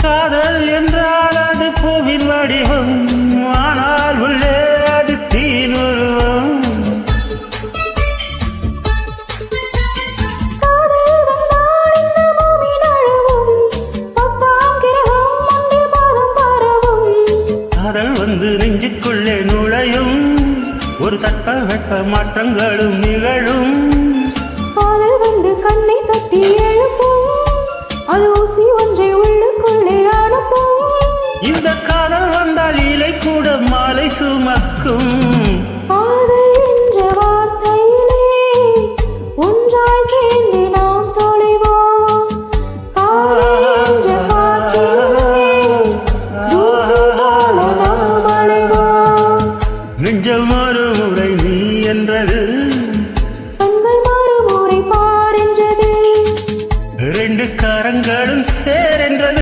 காதல் என்றால் அது பூவின் வடிவம், ஆனால் உள்ளே அது தீன் உருவம். காதல் வந்து நெஞ்சுக்குள்ளே நுழையும், ஒரு தட்ப வெப்ப மாற்றங்களும் நிகழும். காதல் வந்து கண்ணை தட்டி எழுப்பும், அது ஊசி ஒன்றை உள்ளுக்குள்ளே அனுப்பும். இந்த காதல் வந்தால் இலை கூட மாலை சுமக்கும்.